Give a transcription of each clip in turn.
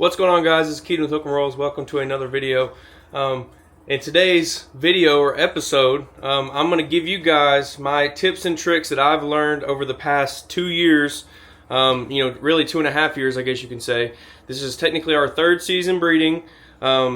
What's going on, guys? It's Keaton with Hook 'em Rolls. Welcome to another video. In today's video or episode, I'm going to give you guys my tips and tricks that I've learned over the past 2 years. Really 2.5 years, I guess you can say. This is technically our third season breeding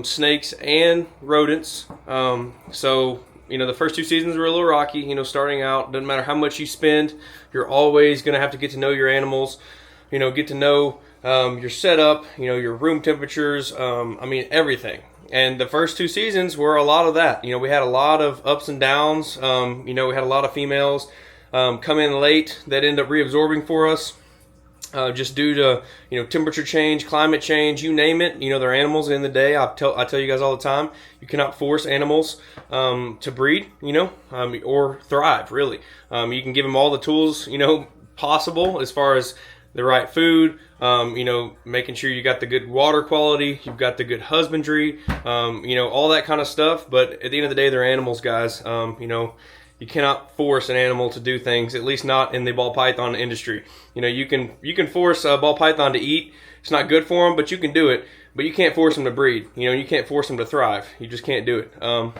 snakes and rodents. The first 2 seasons were a little rocky. Starting out, doesn't matter how much you spend, you're always going to have to get to know your animals. Get to know your setup, your room temperatures, everything. And the first 2 seasons were a lot of that. We had a lot of ups and downs. We had a lot of females come in late that end up reabsorbing for us. Just due to temperature change, climate change, you name it. They're animals. In the day, I tell you guys all the time, you cannot force animals to breed, or thrive. Really, you can give them all the tools possible as far as the right food, making sure you got the good water quality, you've got the good husbandry, all that kind of stuff. But at the end of the day, they're animals, guys. You cannot force an animal to do things, at least not in the ball python industry. You can force a ball python to eat. It's not good for them, but you can do it. But you can't force them to breed. You can't force them to thrive. You just can't do it.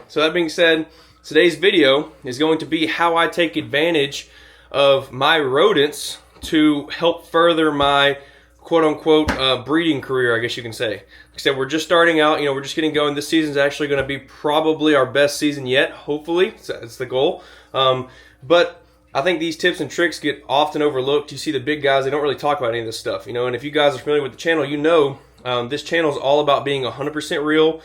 So that being said, today's video is going to be how I take advantage of my rodents to help further my quote-unquote breeding career, I guess you can say. Like I said, we're just starting out. We're just getting going. This season is actually going to be probably our best season yet, hopefully. It's the goal. But I think these tips and tricks get often overlooked. You see the big guys, they don't really talk about any of this stuff. And if you guys are familiar with the channel, this channel is all about being 100% real,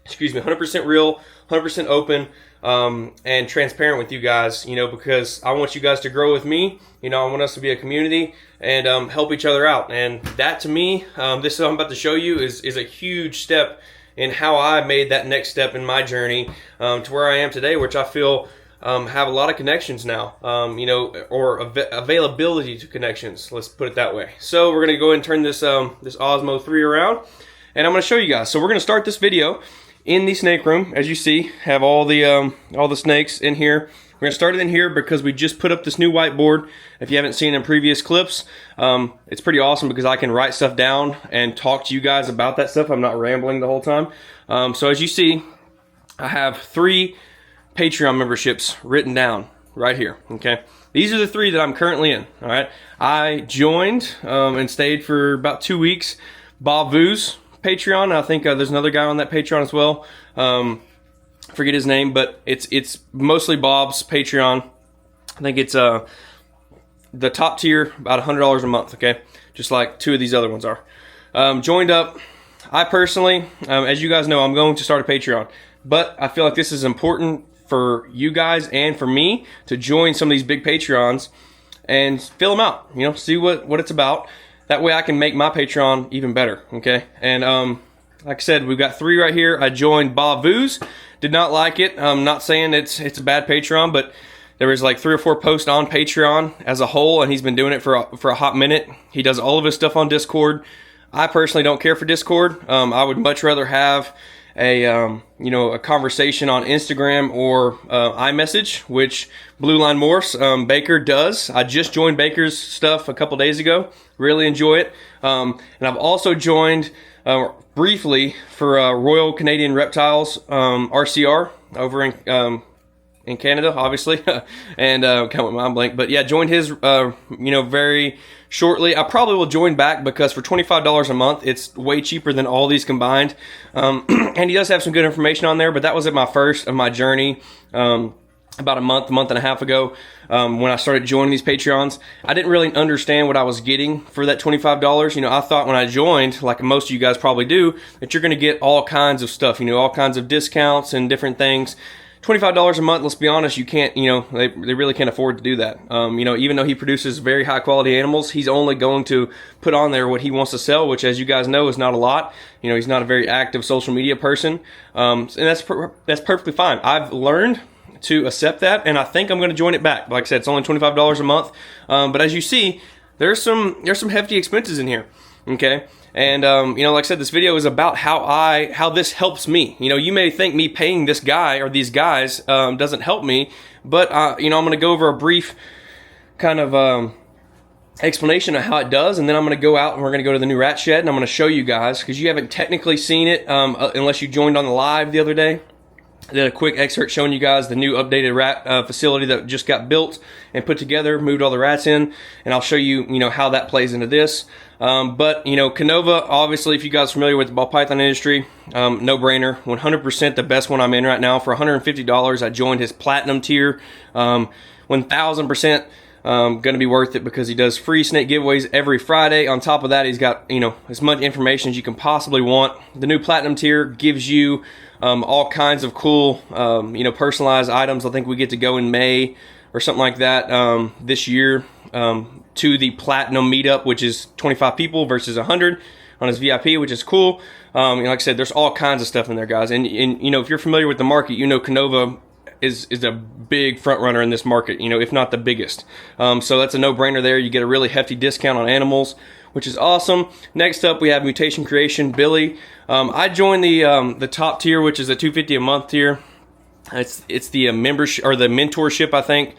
excuse me, 100% real, 100% open, and transparent with you guys, because I want you guys to grow with me. I want us to be a community and help each other out. And that, to me, this is what I'm about to show you is a huge step in how I made that next step in my journey to where I am today, which I feel have a lot of connections now, or availability to connections. Let's put it that way. So we're going to go ahead and turn this Osmo 3 around, and I'm going to show you guys. So we're going to start this video in the snake room. As you see, have all the snakes in here. We're going to start it in here because we just put up this new whiteboard. If you haven't seen in previous clips, it's pretty awesome because I can write stuff down and talk to you guys about that stuff. I'm not rambling the whole time. So as you see, I have 3 Patreon memberships written down right here. Okay, these are the 3 that I'm currently in. All right, I joined and stayed for about 2 weeks Bob Vu's Patreon. I think there's another guy on that Patreon as well. Forget his name, but it's mostly Bob's Patreon. I think it's the top tier, about $100 a month. Okay, just like 2 of these other ones are. Joined up. I personally, as you guys know, I'm going to start a Patreon, but I feel like this is important for you guys and for me to join some of these big Patreons and fill them out. See what it's about. That way I can make my Patreon even better. Okay, and like I said, we've got 3 right here. I joined Bob Vu's. Did not like it. I'm not saying it's a bad Patreon, but there was like 3 or 4 posts on Patreon as a whole, and he's been doing it for a hot minute. He does all of his stuff on Discord. I personally don't care for Discord. I would much rather have a conversation on Instagram or iMessage, which Blue Line Morse Baker does. I just joined Baker's stuff a couple days ago. Really enjoy it. And I've also joined briefly for Royal Canadian Reptiles RCR over in Canada, obviously, and kind of went mind blank. But yeah, joined his very shortly. I probably will join back because for $25 a month, it's way cheaper than all these combined. And he does have some good information on there. But that was at my first of my journey. About a month and a half ago, when I started joining these Patreons. I didn't really understand what I was getting for that $25. I thought when I joined, like most of you guys probably do, that you're going to get all kinds of stuff, all kinds of discounts and different things. $25 a month, let's be honest, you can't, they really can't afford to do that. Even though he produces very high quality animals, he's only going to put on there what he wants to sell, which, as you guys know, is not a lot. He's not a very active social media person. And that's perfectly fine. I've learned to accept that, and I think I'm going to join it back. Like I said, it's only $25 a month, but as you see, there's some hefty expenses in here. Okay, and like I said, this video is about how this helps me. You may think me paying this guy or these guys doesn't help me, but I'm going to go over a brief kind of explanation of how it does, and then I'm going to go out and we're going to go to the new rat shed, and I'm going to show you guys, because you haven't technically seen it unless you joined on the live the other day. I did a quick excerpt showing you guys the new updated rat facility that just got built and put together, moved all the rats in, and I'll show you, how that plays into this. But, Canova, obviously, if you guys are familiar with the ball python industry, no-brainer, 100% the best one I'm in right now. For $150, I joined his platinum tier, 1,000%. Going to be worth it because he does free snake giveaways every Friday. On top of that, he's got as much information as you can possibly want. The new platinum tier gives you all kinds of cool personalized items. I think we get to go in May or something like that this year to the platinum meetup, which is 25 people versus 100 on his VIP, which is cool. Like I said, there's all kinds of stuff in there, guys. And if you're familiar with the market, Canova is a big front runner in this market, if not the biggest. So that's a no-brainer there. You get a really hefty discount on animals, which is awesome. Next up, we have Mutation Creation, Billy. I joined the top tier, which is a $250 a month tier. It's the membership or the mentorship, I think.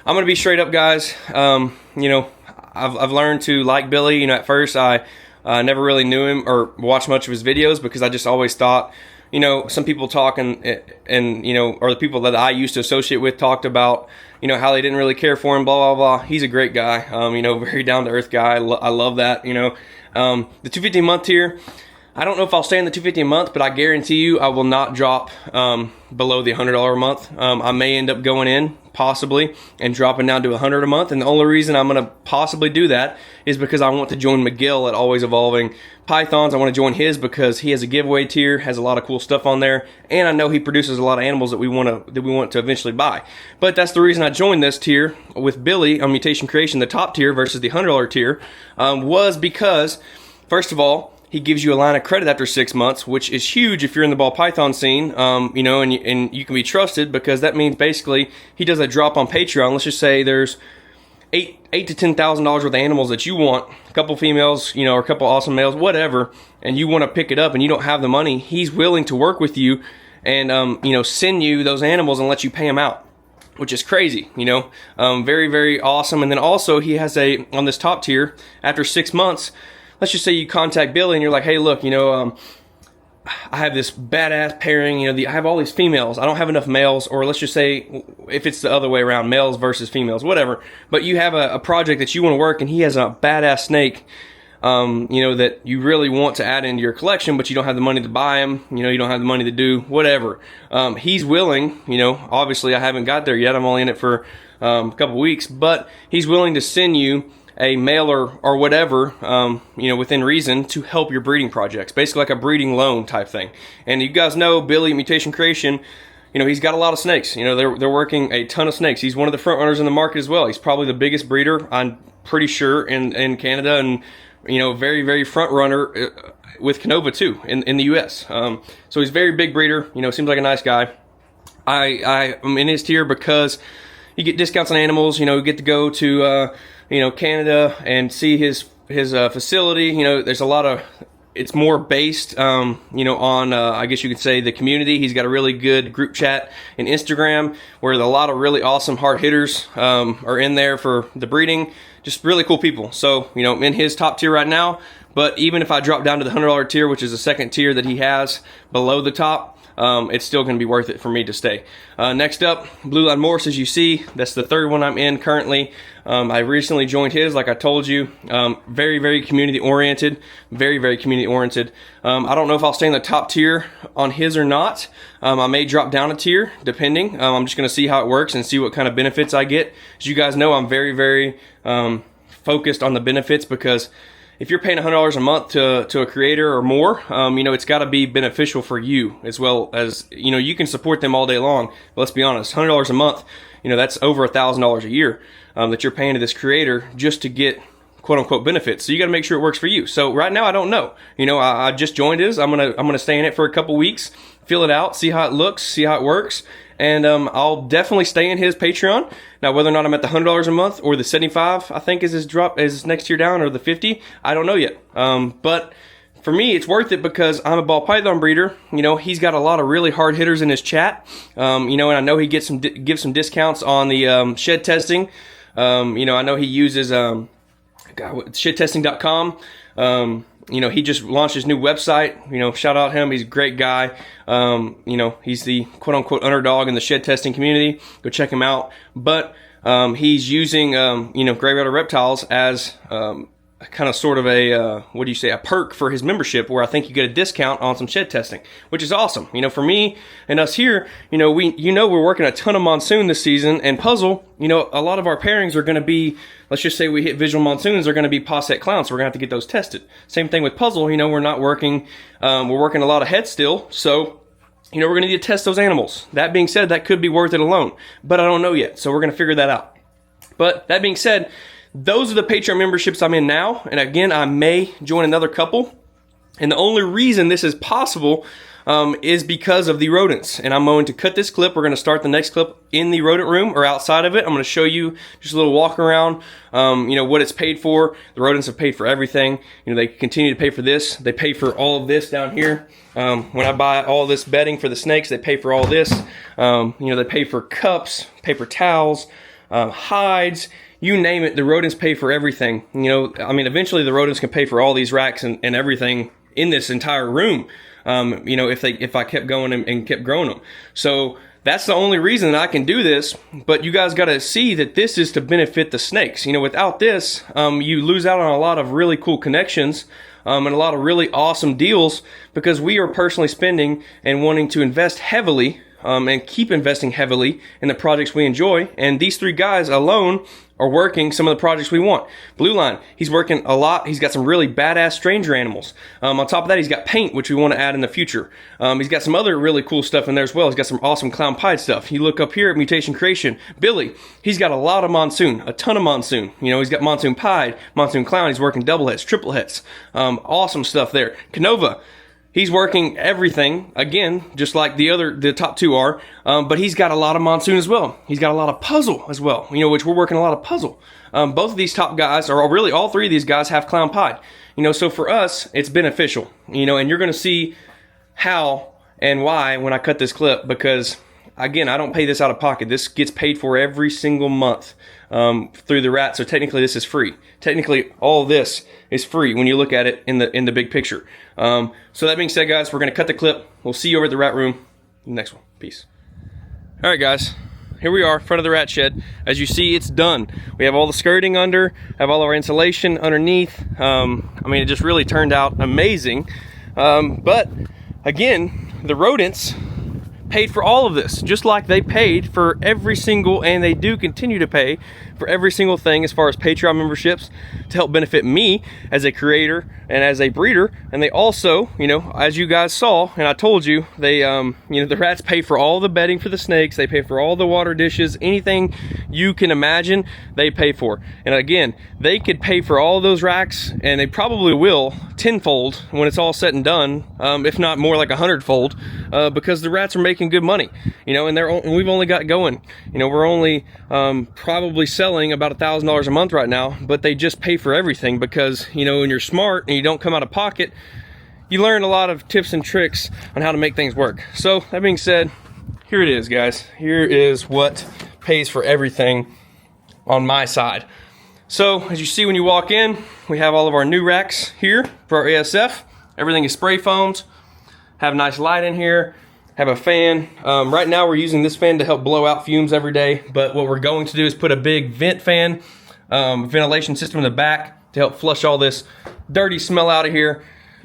I'm gonna be straight up, guys. I've learned to like Billy. At first I never really knew him or watched much of his videos because I just always thought, some people talk and or the people that I used to associate with talked about, how they didn't really care for him, blah, blah, blah. He's a great guy, very down-to-earth guy. I love that, The $250 a month tier, I don't know if I'll stay in the $250 a month, but I guarantee you I will not drop below the $100 a month. I may end up going in, possibly, and dropping down to $100 a month. And the only reason I'm going to possibly do that is because I want to join Miguel at Always Evolving Pythons. I want to join his because he has a giveaway tier, has a lot of cool stuff on there, and I know he produces a lot of animals that we want to eventually buy. But that's the reason I joined this tier with Billy on Mutation Creation, the top tier versus the $100 tier, was because, first of all, he gives you a line of credit after 6 months, which is huge if you're in the ball python scene, and you can be trusted because that means basically he does a drop on Patreon. Let's just say there's $8,000 to $10,000 worth of animals that you want, a couple females, or a couple awesome males, whatever, and you want to pick it up and you don't have the money. He's willing to work with you and send you those animals and let you pay them out, which is crazy, very, very awesome. And then also he has on this top tier, after 6 months, let's just say you contact Billy and you're like, hey, look, I have this badass pairing, I have all these females. I don't have enough males, or let's just say if it's the other way around, males versus females, whatever. But you have a project that you want to work, and he has a badass snake, that you really want to add into your collection, but you don't have the money to buy him. You don't have the money to do whatever. He's willing, obviously I haven't got there yet. I'm only in it for a couple weeks, but he's willing to send you a male or whatever, within reason, to help your breeding projects. Basically like a breeding loan type thing. And you guys know Billy, Mutation Creation, he's got a lot of snakes. They're working a ton of snakes. He's one of the front runners in the market as well. He's probably the biggest breeder, I'm pretty sure, in Canada, and, very, very front runner with Canova too, in the US. So he's a very big breeder, seems like a nice guy. I'm in his tier because you get discounts on animals, you get to go to, Canada and see his facility. There's a lot of, it's more based, on, I guess you could say, the community. He's got a really good group chat in Instagram where a lot of really awesome hard hitters are in there for the breeding. Just really cool people. So, I'm in his top tier right now. But even if I drop down to the $100 tier, which is the second tier that he has below the top, it's still going to be worth it for me to stay. Next up, Blue Line Morse, as you see, that's the third one I'm in currently. I recently joined his, like I told you. Very, very community oriented. Very, very community oriented. I don't know if I'll stay in the top tier on his or not. I may drop down a tier, depending. I'm just going to see how it works and see what kind of benefits I get. As you guys know, I'm very, very focused on the benefits, because if you're paying $100 a month to a creator or more, it's got to be beneficial for you, as well as, you can support them all day long. But let's be honest, $100 a month, that's over $1,000 a year that you're paying to this creator just to get quote unquote benefits. So you got to make sure it works for you. So right now I don't know. I just joined his. I'm gonna stay in it for a couple weeks, feel it out, see how it looks, see how it works. And I'll definitely stay in his Patreon. Now, whether or not I'm at the $100 a month or the $75, I think is his next tier down, or the $50, I don't know yet. But for me, it's worth it because I'm a ball python breeder. He's got a lot of really hard hitters in his chat. And I know he gives some discounts on the shed testing. I know he uses shedtesting.com. You know, he just launched his new website. You know, shout out him. He's a great guy. You know, he's the quote unquote underdog in the shed testing community. Go check him out. But he's using you know, gray matter reptiles as kind of sort of a what do you say, a perk for his membership, where I think you get a discount on some shed testing, which is awesome. You know, for me and us here, you know, we're working a ton of monsoon this season, and puzzle, you know, a lot of our pairings are going to be, let's just say we hit visual monsoons, they're going to be posset clowns, so we're going to have to get those tested. Same thing with puzzle. You know, we're not working, we're working a lot of head still, so you know, we're going to need to test those animals. That being said, that could be worth it alone, but I don't know yet, so we're going to figure that out. But that being said, those are the Patreon memberships I'm in now. And again, I may join another couple. And the only reason this is possible is because of the rodents. And I'm going to cut this clip. We're going to start the next clip in the rodent room or outside of it. I'm going to show you just a little walk around, you know, what it's paid for. The rodents have paid for everything. You know, they continue to pay for this. They pay for all of this down here. When I buy all this bedding for the snakes, they pay for all this. You know, they pay for cups, paper towels, hides, you name it. The rodents pay for everything. You know, I mean, eventually the rodents can pay for all these racks and everything in this entire room. You know, if I kept going and kept growing them. So that's the only reason that I can do this. But you guys got to see that this is to benefit the snakes. You know, without this, you lose out on a lot of really cool connections. And a lot of really awesome deals, because we are personally spending and wanting to invest heavily and keep investing heavily in the projects we enjoy. And these three guys alone are working some of the projects we want. Blue Line, he's working a lot. He's got some really badass stranger animals. On top of that, he's got paint, which we want to add in the future. He's got some other really cool stuff in there as well. He's got some awesome clown pied stuff. You look up here at Mutation Creation, Billy, he's got a lot of monsoon, a ton of monsoon. You know, he's got monsoon pied, monsoon clown. He's working double heads, triple heads. Awesome stuff there. Canova, he's working everything, again, just like the top two are, but he's got a lot of monsoon as well. He's got a lot of puzzle as well, you know, which we're working a lot of puzzle. Both of these top guys, or really all three of these guys, have clown pied. You know, so for us, it's beneficial, you know, and you're going to see how and why when I cut this clip, because, again, I don't pay this out of pocket. This gets paid for every single month through the rat, so technically this is free. Technically, all this is free when you look at it in the big picture. So that being said, guys, we're going to cut the clip. We'll see you over at the rat room. Next one. Peace. All right, guys. Here we are, in front of the rat shed. As you see, it's done. We have all the skirting under, have all our insulation underneath. I mean, it just really turned out amazing. But again, the rodents paid for all of this, just like they paid for every single, and they do continue to pay for every single thing as far as Patreon memberships to help benefit me as a creator and as a breeder. And they also, you know, as you guys saw, and I told you, they, you know, the rats pay for all the bedding for the snakes. They pay for all the water dishes, anything you can imagine, they pay for. And again, they could pay for all those racks, and they probably will tenfold when it's all said and done, if not more like 100-fold, because the rats are making good money, you know, and we've only got going, you know, we're only probably selling about $1,000 a month right now, but they just pay for everything because, you know, when you're smart and you don't come out of pocket, you learn a lot of tips and tricks on how to make things work. So that being said, here it is, guys. Here is what pays for everything on my side. So as you see when you walk in, we have all of our new racks here for our ASF. Everything is spray foamed. Have a nice light in here. Have a fan. Right now we're using this fan to help blow out fumes every day, but what we're going to do is put a big vent fan, ventilation system in the back to help flush all this dirty smell out of here.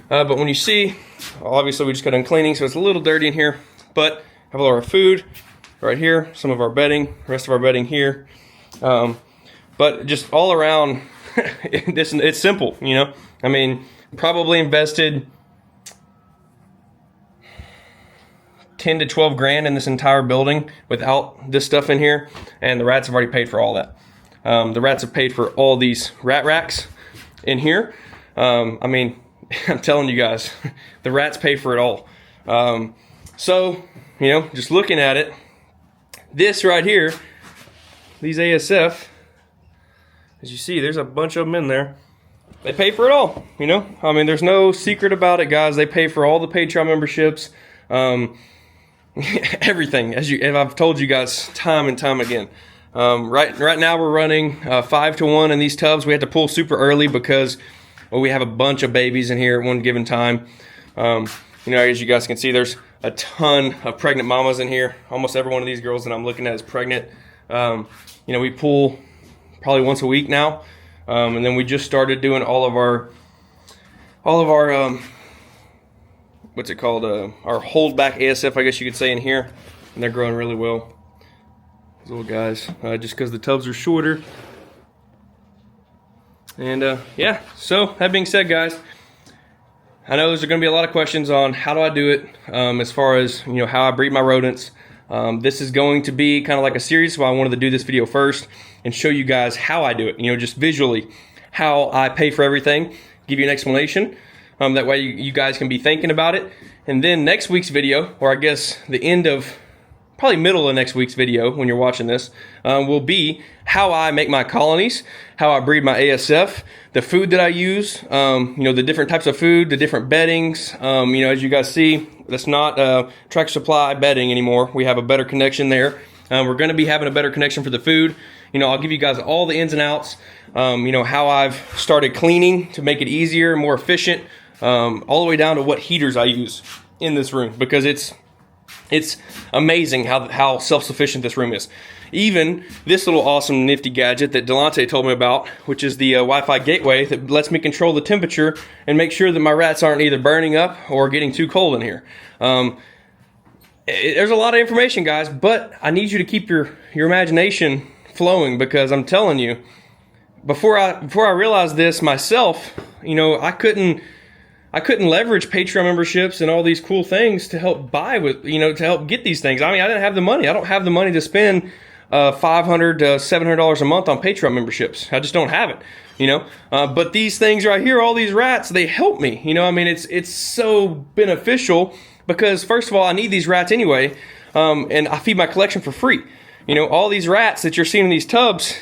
But when you see, obviously we just got done cleaning, so it's a little dirty in here, but have all our food right here, some of our bedding, rest of our bedding here. But just all around, it's simple, you know? I mean, probably invested 10 to 12 grand in this entire building without this stuff in here, and the rats have already paid for all that. The rats have paid for all these rat racks in here. I mean, I'm telling you guys, the rats pay for it all. So, you know, just looking at it, this right here, these ASF, as you see, there's a bunch of them in there. They pay for it all, you know? I mean, there's no secret about it, guys. They pay for all the Patreon memberships. Everything, as I've told you guys time and time again. Right now we're running 5 to 1 in these tubs. We had to pull super early because we have a bunch of babies in here at one given time. As you guys can see, there's a ton of pregnant mamas in here. Almost every one of these girls that I'm looking at is pregnant. We pull probably once a week now, and then we just started doing all of our what's it called? Our holdback ASF, I guess you could say, in here, and they're growing really well. These little guys, just because the tubs are shorter. And yeah, so that being said, guys, I know there's going to be a lot of questions on how do I do it, as far as how I breed my rodents. This is going to be kind of like a series, so I wanted to do this video first and show you guys how I do it, just visually, how I pay for everything, give you an explanation. That way you guys can be thinking about it. And then next week's video, or I guess the end of, probably middle of next week's video when you're watching this, will be how I make my colonies, how I breed my ASF, the food that I use, the different types of food, the different beddings. As you guys see, that's not Tractor Supply bedding anymore. We have a better connection there. We're going to be having a better connection for the food. I'll give you guys all the ins and outs, how I've started cleaning to make it easier, more efficient, all the way down to what heaters I use in this room, because it's amazing how self-sufficient this room is. Even this little awesome nifty gadget that Delonte told me about, which is the Wi-Fi gateway that lets me control the temperature and make sure that my rats aren't either burning up or getting too cold in here. There's a lot of information, guys, but I need you to keep your imagination flowing, because I'm telling you, before I realized this myself, I couldn't leverage Patreon memberships and all these cool things to help buy with, to help get these things. I mean, I didn't have the money. I don't have the money to spend $500 to $700 a month on Patreon memberships. I just don't have it, But these things right here, all these rats, they help me. It's so beneficial, because first of all, I need these rats anyway, and I feed my collection for free. All these rats that you're seeing in these tubs,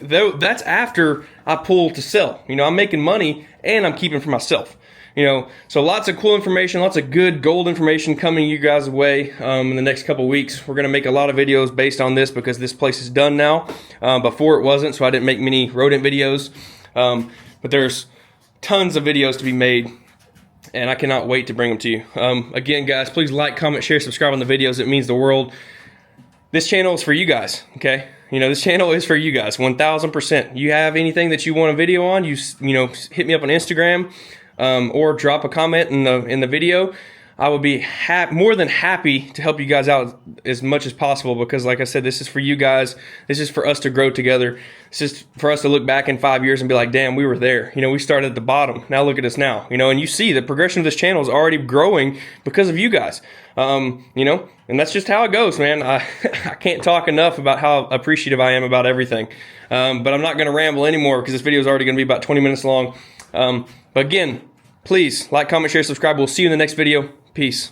that's after I pull to sell. I'm making money and I'm keeping for myself. So lots of cool information, lots of good gold information coming you guys' way in the next couple weeks. We're going to make a lot of videos based on this, because this place is done now. Before it wasn't, so I didn't make many rodent videos. But there's tons of videos to be made, and I cannot wait to bring them to you. Again, guys, please like, comment, share, subscribe on the videos. It means the world. This channel is for you guys, okay? This channel is for you guys, 1000%. You have anything that you want a video on, you hit me up on Instagram, or drop a comment in the video. I would be more than happy to help you guys out as much as possible, because like I said, this is for you guys. This is for us to grow together. This is for us to look back in 5 years and be like, damn, we were there. We started at the bottom. Now look at us now. And you see the progression of this channel is already growing because of you guys. And that's just how it goes, man. I can't talk enough about how appreciative I am about everything. But I'm not going to ramble anymore, because this video is already going to be about 20 minutes long. But again, please like, comment, share, subscribe. We'll see you in the next video. Peace.